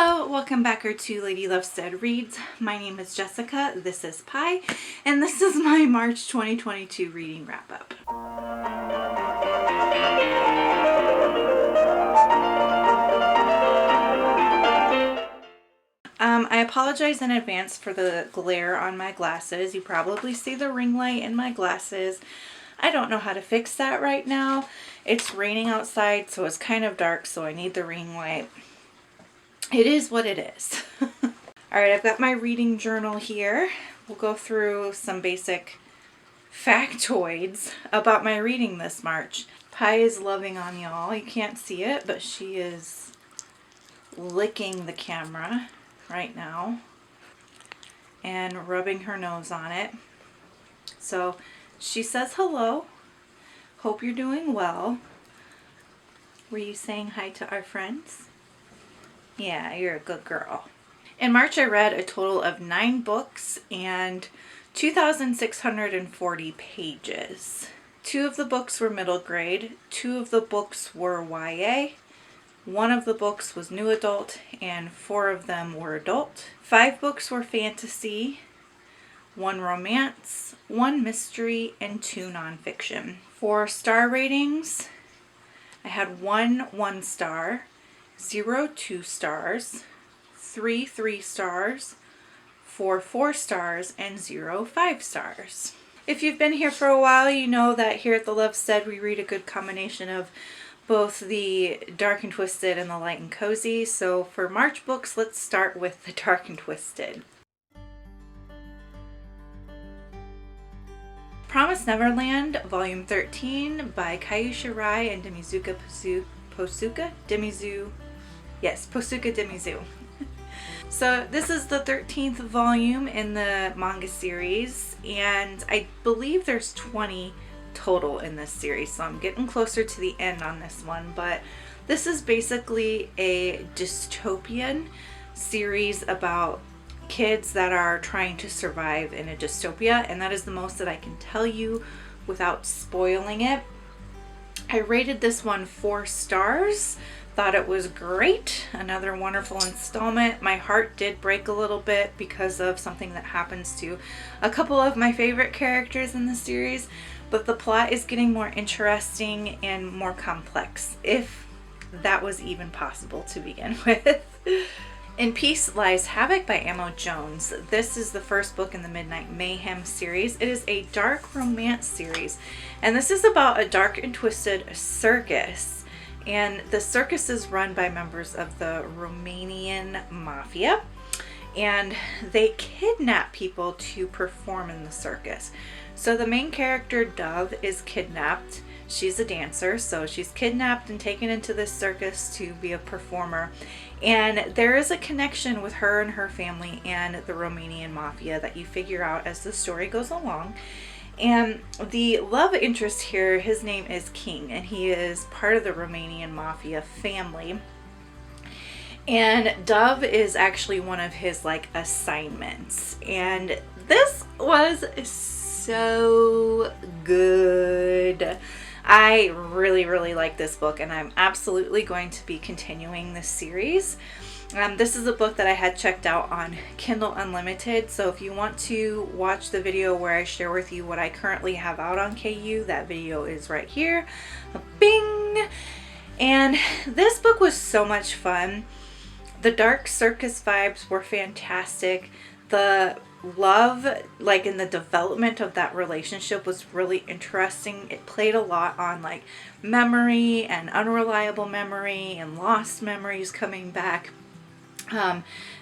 Hello, welcome back to Lady Lovestead Reads. My name is Jessica, this is Pi, and this is my March 2022 reading wrap-up. I apologize in advance for the glare on my glasses. You probably see the ring light in my glasses. I don't know how to fix that right now. It's raining outside, so it's kind of dark, so I need the ring light. It is what it is. Alright, I've got my reading journal here. We'll go through some basic factoids about my reading this March. Pi is loving on y'all. You can't see it, but she is licking the camera right now and rubbing her nose on it. So she says hello. Hope you're doing well. Were you saying hi to our friends? Yeah, you're a good girl. In March, I read a total of 9 books and 2,640 pages. 2 of the books were middle grade, 2 of the books were YA, 1 of the books was new adult, and 4 of them were adult. 5 books were fantasy, 1 romance, 1 mystery, and 2 nonfiction. For star ratings, I had 1 1-star, 0 2 stars, 3 3 stars, 4 4 stars, and 0 5 stars. If you've been here for a while, you know that here at the Lovestead we read a good combination of both the dark and twisted and the light and cozy. So for March books, let's start with the dark and twisted. Promised Neverland, Volume 13 by Kayusha Rai and Demizuka Posuka Demizu. So this is the 13th volume in the manga series, and I believe there's 20 total in this series, so I'm getting closer to the end on this one. But this is basically a dystopian series about kids that are trying to survive in a dystopia, and that is the most that I can tell you without spoiling it. I rated this one 4 stars. Thought it was great. Another wonderful installment. My heart did break a little bit because of something that happens to a couple of my favorite characters in the series, but the plot is getting more interesting and more complex, if that was even possible to begin with. In Peace Lies Havoc by Amo Jones. This is the first book in the Midnight Mayhem series. It is a dark romance series, and this is about a dark and twisted circus. And the circus is run by members of the Romanian mafia, and they kidnap people to perform in the circus. So the main character, Dove, is kidnapped. She's a dancer, so she's kidnapped and taken into this circus to be a performer. And there is a connection with her and her family and the Romanian mafia that you figure out as the story goes along. And the love interest here, his name is King, and he is part of the Romanian mafia family. And Dove is actually one of his assignments. And this was so good. I really, really like this book, and I'm absolutely going to be continuing this series. This is a book that I had checked out on Kindle Unlimited, so if you want to watch the video where I share with you what I currently have out on KU, that video is right here. Bing! And this book was so much fun. The dark circus vibes were fantastic. The love, in the development of that relationship, was really interesting. It played a lot on memory and unreliable memory and lost memories coming back.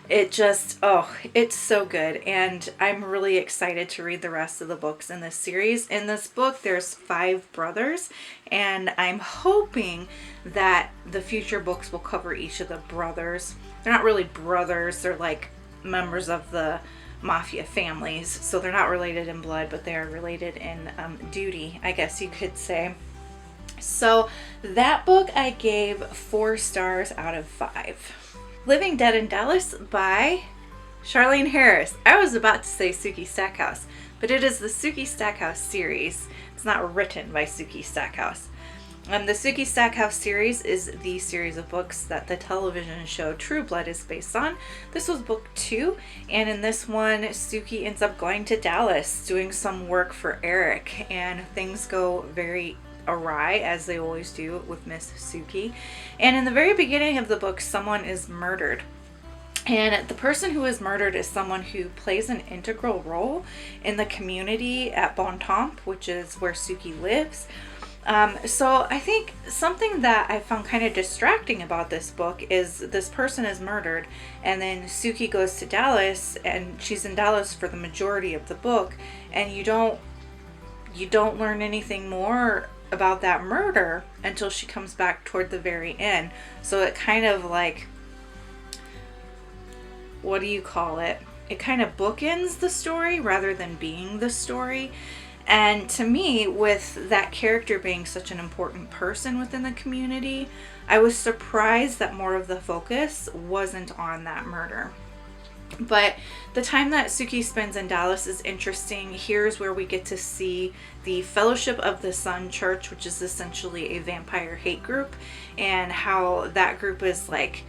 It's so good, and I'm really excited to read the rest of the books in this series. In this book, there's 5 brothers, and I'm hoping that the future books will cover each of the brothers. They're not really brothers, they're members of the mafia families, so they're not related in blood, but they are related in duty, I guess you could say. So that book I gave 4 stars out of 5. Living Dead in Dallas by Charlene Harris. I was about to say Suki Stackhouse, but it is the Suki Stackhouse series. It's not written by Suki Stackhouse. The Suki Stackhouse series is the series of books that the television show True Blood is based on. This was book 2, and in this one, Suki ends up going to Dallas doing some work for Eric, and things go very awry, as they always do with Miss Suki. And in the very beginning of the book, someone is murdered. And the person who is murdered is someone who plays an integral role in the community at Bontemps, which is where Suki lives. So I think something that I found kind of distracting about this book is this person is murdered, and then Suki goes to Dallas, and she's in Dallas for the majority of the book, and you don't learn anything more about that murder until she comes back toward the very end. So it kind of like, what do you call it? It kind of bookends the story rather than being the story. And to me, with that character being such an important person within the community, I was surprised that more of the focus wasn't on that murder. But the time that Suki spends in Dallas is interesting. Here's where we get to see the Fellowship of the Sun Church, which is essentially a vampire hate group, and how that group is like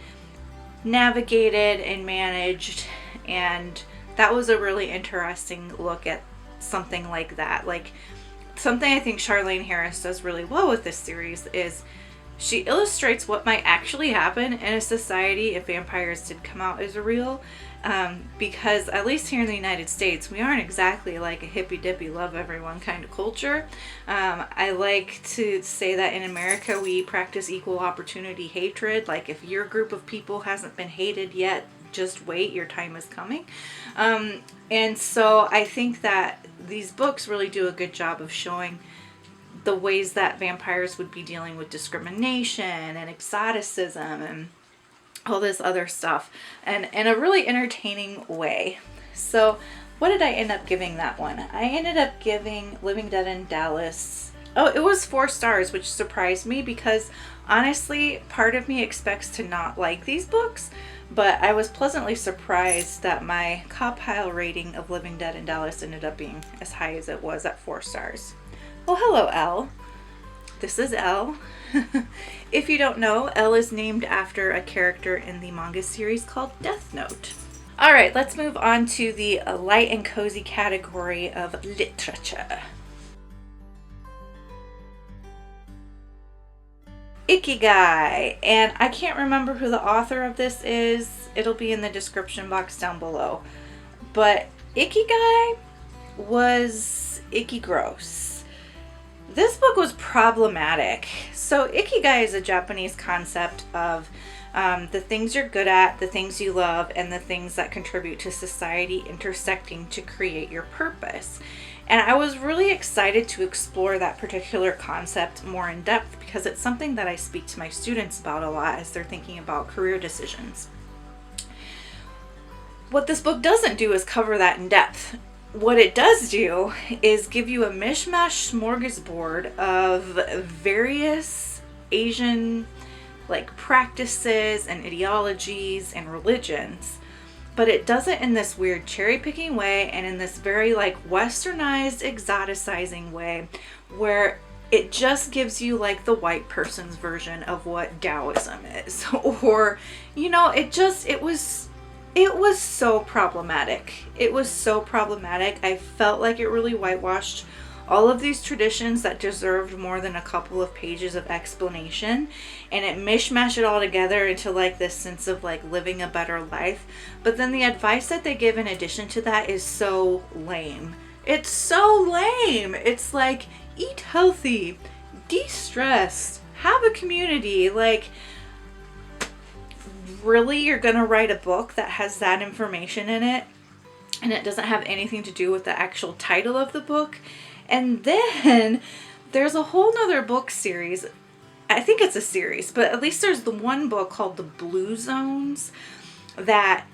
navigated and managed. And that was a really interesting look at something like that. Like, something I think Charlaine Harris does really well with this series is she illustrates what might actually happen in a society if vampires did come out as real. Because at least here in the United States, we aren't exactly like a hippy-dippy love everyone kind of culture. I like to say that in America we practice equal opportunity hatred. Like, if your group of people hasn't been hated yet, just wait, your time is coming. And so I think that these books really do a good job of showing the ways that vampires would be dealing with discrimination and exoticism and all this other stuff, and in a really entertaining way. So what did I end up giving that one? I ended up giving Living Dead in Dallas, it was 4 stars, which surprised me because honestly, part of me expects to not like these books, but I was pleasantly surprised that my compile rating of Living Dead in Dallas ended up being as high as it was at 4 stars. Well, hello, Elle. This is Elle. If you don't know, Elle is named after a character in the manga series called Death Note. All right, let's move on to the light and cozy category of literature. Ikigai, and I can't remember who the author of this is. It'll be in the description box down below. But Ikigai was icky gross. This book was problematic. So Ikigai is a Japanese concept of the things you're good at, the things you love, and the things that contribute to society intersecting to create your purpose. And I was really excited to explore that particular concept more in depth because it's something that I speak to my students about a lot as they're thinking about career decisions. What this book doesn't do is cover that in depth. What it does do is give you a mishmash smorgasbord of various Asian practices and ideologies and religions, but it does it in this weird cherry-picking way and in this very westernized, exoticizing way where it just gives you the white person's version of what Taoism is. Or, it was so problematic. It was so problematic. I felt like it really whitewashed all of these traditions that deserved more than a couple of pages of explanation, and it mishmashed it all together into this sense of living a better life. But then the advice that they give in addition to that is so lame. It's so lame. It's eat healthy, de-stress, have a community. Really, you're gonna write a book that has that information in it and it doesn't have anything to do with the actual title of the book? And then there's a whole nother book series. I think it's a series, but at least there's the one book called The Blue Zones that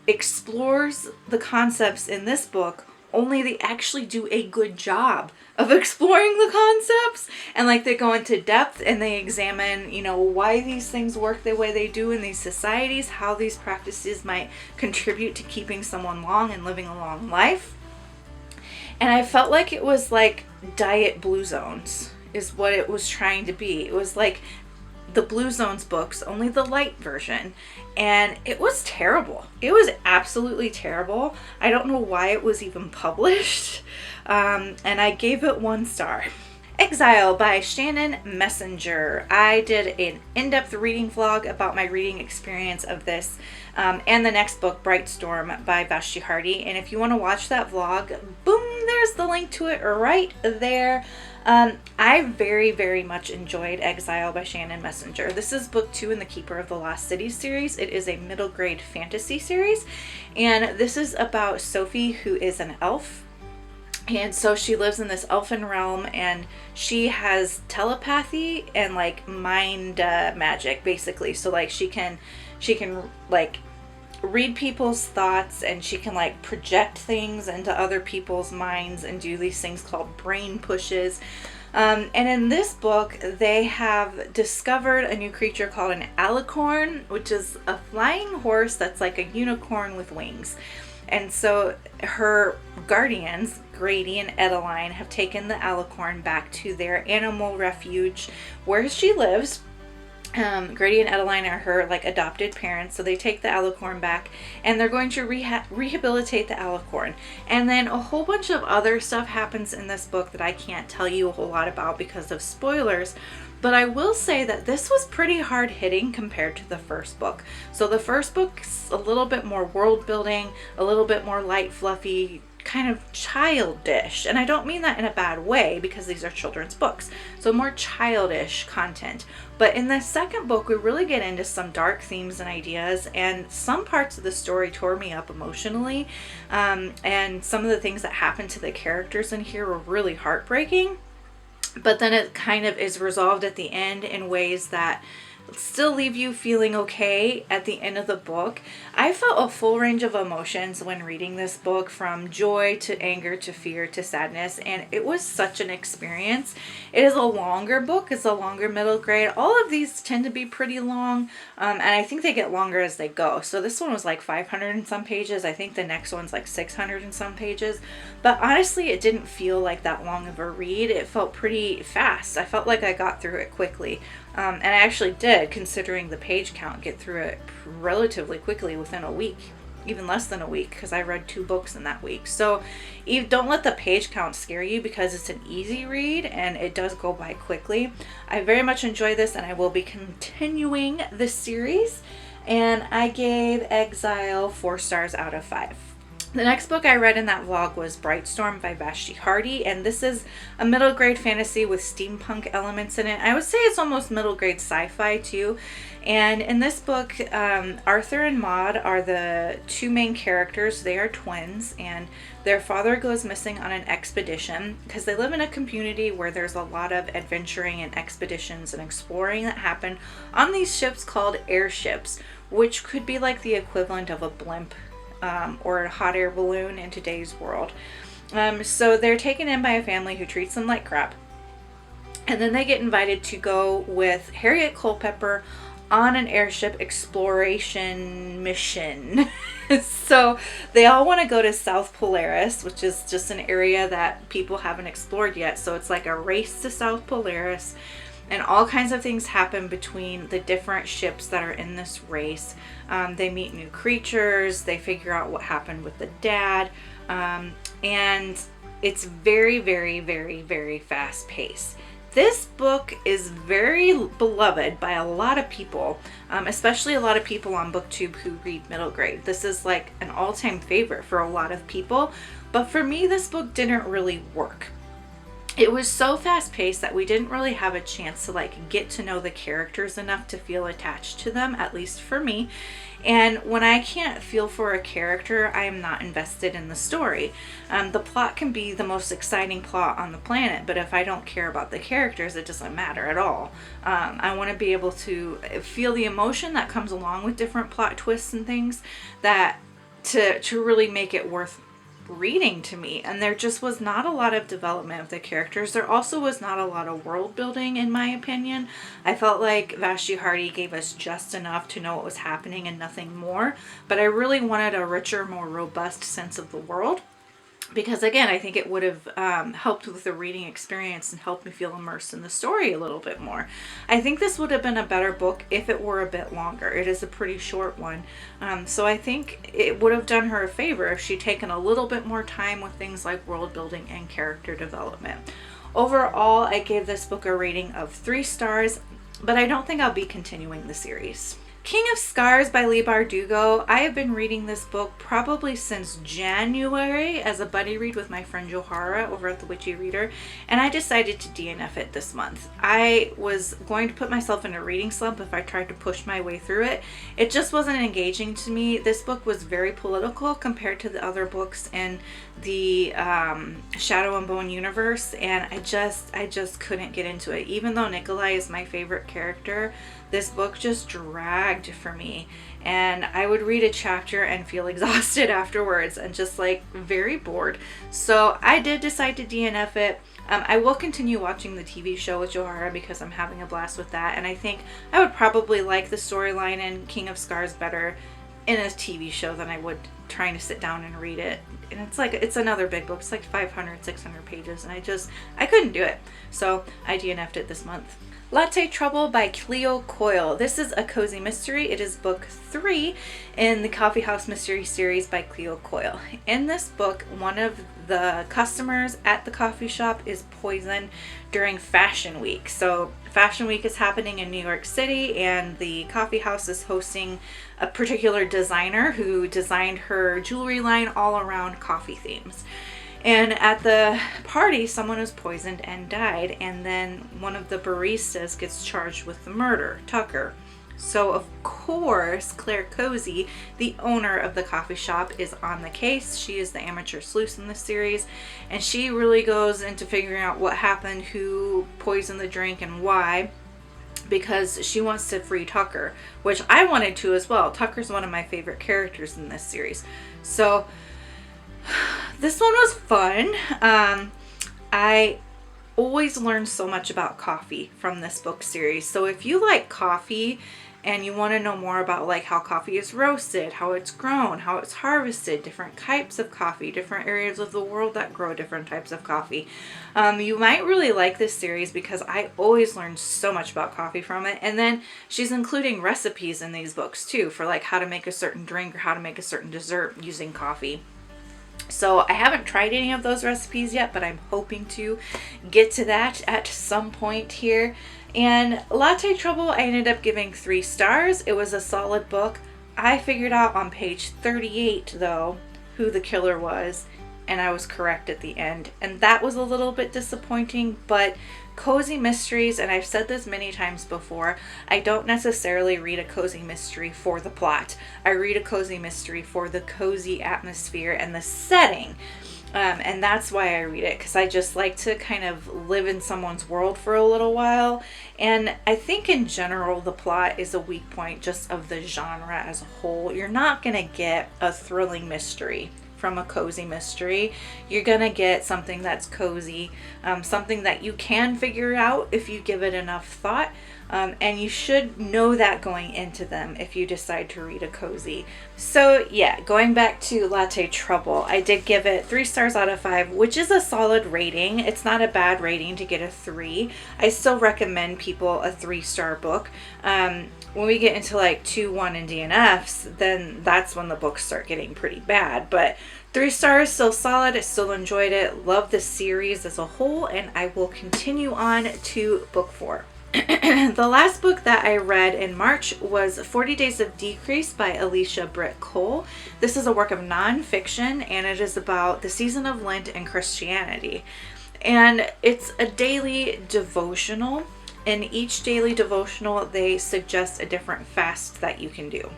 explores the concepts in this book, only they actually do a good job of exploring the concepts, and they go into depth and they examine, why these things work the way they do in these societies, how these practices might contribute to keeping someone long and living a long life. And I felt like it was Diet Blue Zones. is what it was trying to be. It was like the Blue Zones books, only the light version. And it was terrible. It was absolutely terrible. I don't know why it was even published. And I gave it 1 star. Exile by Shannon Messenger. I did an in-depth reading vlog about my reading experience of this and the next book, Bright Storm by Vashti Hardy. And if you want to watch that vlog, boom, there's the link to it right there. I very, very much enjoyed Exile by Shannon Messenger. This is book 2 in the Keeper of the Lost City series. It is a middle grade fantasy series. And this is about Sophie, who is an elf. And so she lives in this elfin realm, and she has telepathy and like mind magic, basically. So like she can like read people's thoughts, and she can like project things into other people's minds and do these things called brain pushes. And in this book, they have discovered a new creature called an alicorn, which is a flying horse that's like a unicorn with wings. And so her guardians, Grady and Edeline, have taken the alicorn back to their animal refuge where she lives. Grady and Edeline are her like adopted parents, so they take the alicorn back, and they're going to rehabilitate the alicorn. And then a whole bunch of other stuff happens in this book that I can't tell you a whole lot about because of spoilers. But I will say that this was pretty hard hitting compared to the first book. So the first book's a little bit more world building, a little bit more light, fluffy, kind of childish. And I don't mean that in a bad way, because these are children's books. So more childish content. But in the second book, we really get into some dark themes and ideas, and some parts of the story tore me up emotionally. And some of the things that happened to the characters in here were really heartbreaking. But then it kind of is resolved at the end in ways that still leave you feeling okay at the end of the book. I felt a full range of emotions when reading this book, from joy to anger to fear to sadness, and it was such an experience. It is a longer book. It's a longer middle grade. All of these tend to be pretty long, and I think they get longer as they go. So this one was like 500 and some pages. I think the next one's like 600 and some pages. But honestly, it didn't feel like that long of a read. It felt pretty fast. I felt like I got through it quickly. And I actually did, considering the page count, get through it relatively quickly within a week, even less than a week, because I read 2 books in that week. So don't let the page count scare you, because it's an easy read and it does go by quickly. I very much enjoy this, and I will be continuing this series. And I gave Exile 4 stars out of 5. The next book I read in that vlog was Bright Storm by Vashti Hardy, and this is a middle grade fantasy with steampunk elements in it. I would say it's almost middle grade sci-fi too. And in this book, Arthur and Maud are the 2 main characters. They are twins, and their father goes missing on an expedition, because they live in a community where there's a lot of adventuring and expeditions and exploring that happen on these ships called airships, which could be like the equivalent of a blimp or a hot air balloon in today's world. So they're taken in by a family who treats them like crap. And then they get invited to go with Harriet Culpepper on an airship exploration mission. So they all want to go to South Polaris, which is just an area that people haven't explored yet. So it's like a race to South Polaris. And all kinds of things happen between the different ships that are in this race. They meet new creatures. They figure out what happened with the dad. And it's very, very, very, very fast paced. This book is very beloved by a lot of people, especially a lot of people on BookTube who read middle grade. This is like an all-time favorite for a lot of people. But for me, this book didn't really work. It was so fast-paced that we didn't really have a chance to like get to know the characters enough to feel attached to them, at least for me. And when I can't feel for a character, I am not invested in the story. The plot can be the most exciting plot on the planet, but if I don't care about the characters, it doesn't matter at all. I want to be able to feel the emotion that comes along with different plot twists and things, that to really make it worth reading to me. And there just was not a lot of development of the characters. There also was not a lot of world building, in my opinion. I felt like Vashti Hardy gave us just enough to know what was happening and nothing more, but I really wanted a richer, more robust sense of the world. because again, I think it would have helped with the reading experience and helped me feel immersed in the story a little bit more. I think this would have been a better book if it were a bit longer. It is a pretty short one. So I think it would have done her a favor if she'd taken a little bit more time with things like world building and character development. Overall, I gave this book a rating of 3 stars, but I don't think I'll be continuing the series. King of Scars by Leigh Bardugo. I have been reading this book probably since January as a buddy read with my friend Johara over at the Witchy Reader, and I decided to DNF it this month. I was going to put myself in a reading slump if I tried to push my way through it. It just wasn't engaging to me. This book was very political compared to the other books in the Shadow and Bone universe, and I just couldn't get into it. Even though Nikolai is my favorite character, this book just dragged for me, and I would read a chapter and feel exhausted afterwards and just like very bored. So I did decide to DNF it. I will continue watching the TV show with Johara because I'm having a blast with that, and I think I would probably like the storyline in King of Scars better in a TV show than I would trying to sit down and read it. And it's another big book. It's like 500, 600 pages, and I couldn't do it. So I DNF'd it this month. Latte Trouble by Cleo Coyle. This is a cozy mystery. It is book 3 in the Coffee House Mystery series by Cleo Coyle. In this book, one of the customers at the coffee shop is poisoned during Fashion Week. So Fashion Week is happening in New York City, and the coffee house is hosting a particular designer who designed her jewelry line all around coffee themes. And at the party, someone was poisoned and died, and then one of the baristas gets charged with the murder, Tucker. So of course, Claire Cozy, the owner of the coffee shop, is on the case. She is the amateur sleuth in this series, and she really goes into figuring out what happened, who poisoned the drink, and why, because she wants to free Tucker, which I wanted to as well. Tucker's one of my favorite characters in this series. So this one was fun. I always learn so much about coffee from this book series. So if you like coffee and you want to know more about like how coffee is roasted, how it's grown, how it's harvested, different types of coffee, different areas of the world that grow different types of coffee, you might really like this series because I always learn so much about coffee from it. And then she's including recipes in these books too for like how to make a certain drink or how to make a certain dessert using coffee. So I haven't tried any of those recipes yet, but I'm hoping to get to that at some point here. And Latte Trouble, I ended up giving 3 stars. It was a solid book. I figured out on page 38, though, who the killer was, and I was correct at the end. And that was a little bit disappointing, but cozy mysteries, and I've said this many times before, I don't necessarily read a cozy mystery for the plot. I read a cozy mystery for the cozy atmosphere and the setting. And that's why I read it, because I just like to kind of live in someone's world for a little while. And I think in general, the plot is a weak point just of the genre as a whole. You're not going to get a thrilling mystery from a cozy mystery. You're gonna get something that's cozy, something that you can figure out if you give it enough thought, and you should know that going into them if you decide to read a cozy. So yeah, going back to Latte Trouble, I did give it 3 stars out of 5, which is a solid rating. It's not a bad rating to get a 3. I still recommend people a 3-star book. When we get into like 2, 1, and DNFs, then that's when the books start getting pretty bad. But 3 stars, still solid. I still enjoyed it. Love the series as a whole, and I will continue on to book 4. The last book that I read in March was 40 Days of Decrease by Alicia Britt Cole. This is a work of nonfiction, and it is about the season of Lent and Christianity. And it's a daily devotional. In each daily devotional, they suggest a different fast that you can do.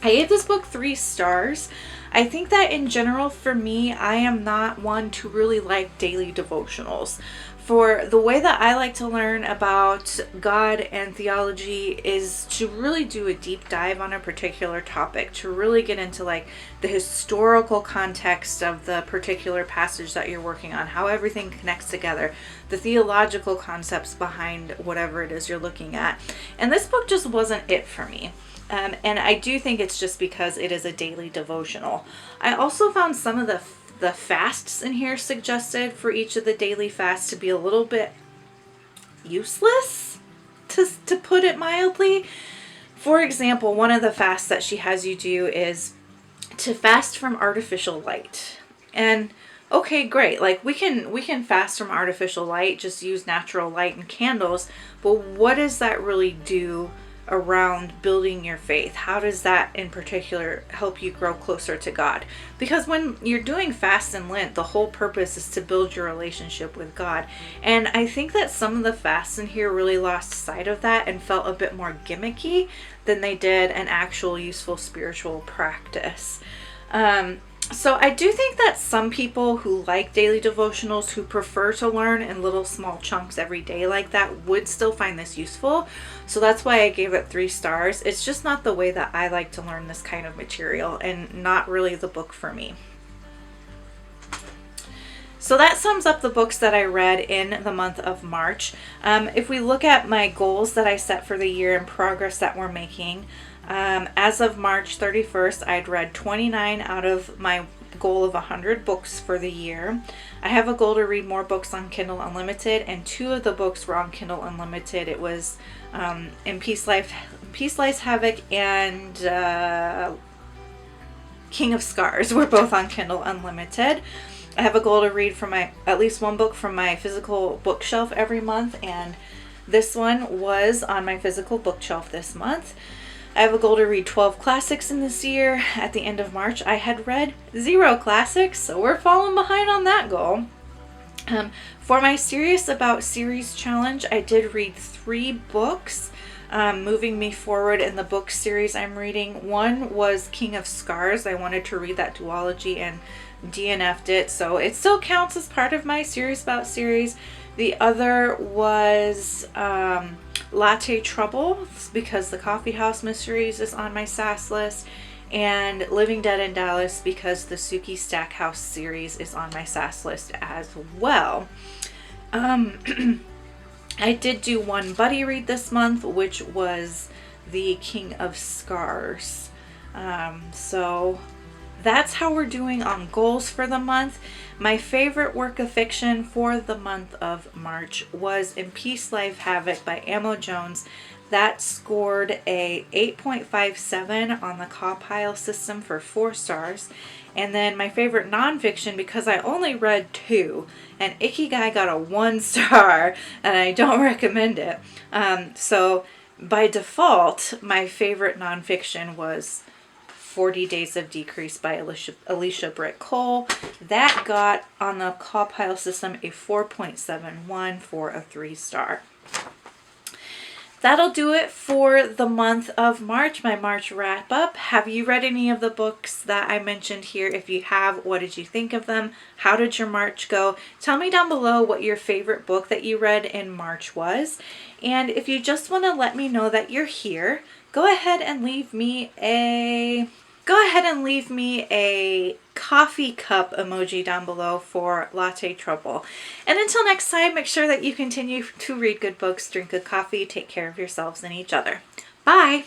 I gave this book 3 stars. I think that in general, for me, I am not one to really like daily devotionals. For the way that I like to learn about God and theology is to really do a deep dive on a particular topic, to really get into like the historical context of the particular passage that you're working on, how everything connects together, the theological concepts behind whatever it is you're looking at. And this book just wasn't it for me. And I do think it's just because it is a daily devotional. I also found some of the the fasts in here suggested for each of the daily fasts to be a little bit useless, to put it mildly. For example, one of the fasts that she has you do is to fast from artificial light. And okay, great. Like we can fast from artificial light, just use natural light and candles, but what does that really do around building your faith? How does that in particular help you grow closer to God? Because when you're doing fast and Lent, the whole purpose is to build your relationship with God. And I think that some of the fasts in here really lost sight of that and felt a bit more gimmicky than they did an actual useful spiritual practice. So I do think that some people who like daily devotionals, who prefer to learn in little small chunks every day like that, would still find this useful. So that's why I gave it 3 stars. It's just not the way that I like to learn this kind of material, and not really the book for me. So that sums up the books that I read in the month of March. If we look at my goals that I set for the year and progress that we're making, as of March 31st, I'd read 29 out of my goal of 100 books for the year. I have a goal to read more books on Kindle Unlimited, and 2 of the books were on Kindle Unlimited. It was In Peace Lies Havoc and King of Scars were both on Kindle Unlimited. I have a goal to read from at least one book from my physical bookshelf every month, and this one was on my physical bookshelf this month. I have a goal to read 12 classics in this year. At the end of March, I had read 0 classics, so we're falling behind on that goal. For my Serious About Series challenge, I did read 3 books, moving me forward in the book series I'm reading. One was King of Scars. I wanted to read that duology and DNF'd it, so it still counts as part of my Serious About series. The other was Latte Trouble, because the Coffee House Mysteries is on my SAS list, and Living Dead in Dallas, because the Suki Stackhouse series is on my SAS list as well. I did do one buddy read this month, which was the King of Scars. So that's how we're doing on goals for the month. My favorite work of fiction for the month of March was In Peace Lies Havoc by Amo Jones. That scored a 8.57 on the Cawpile system for 4 stars. And then my favorite nonfiction, because I only read 2, and Ikigai got a 1 star, and I don't recommend it. So by default, my favorite nonfiction was 40 Days of Decrease by Alicia Britt Cole. That got on the Cawpile system a 4.71 for a 3 star. That'll do it for the month of March, my March wrap up. Have you read any of the books that I mentioned here? If you have, what did you think of them? How did your March go? Tell me down below what your favorite book that you read in March was. And if you just want to let me know that you're here, go ahead and leave me a coffee cup emoji down below for Latte Trouble. And until next time, make sure that you continue to read good books, drink good coffee, take care of yourselves and each other. Bye!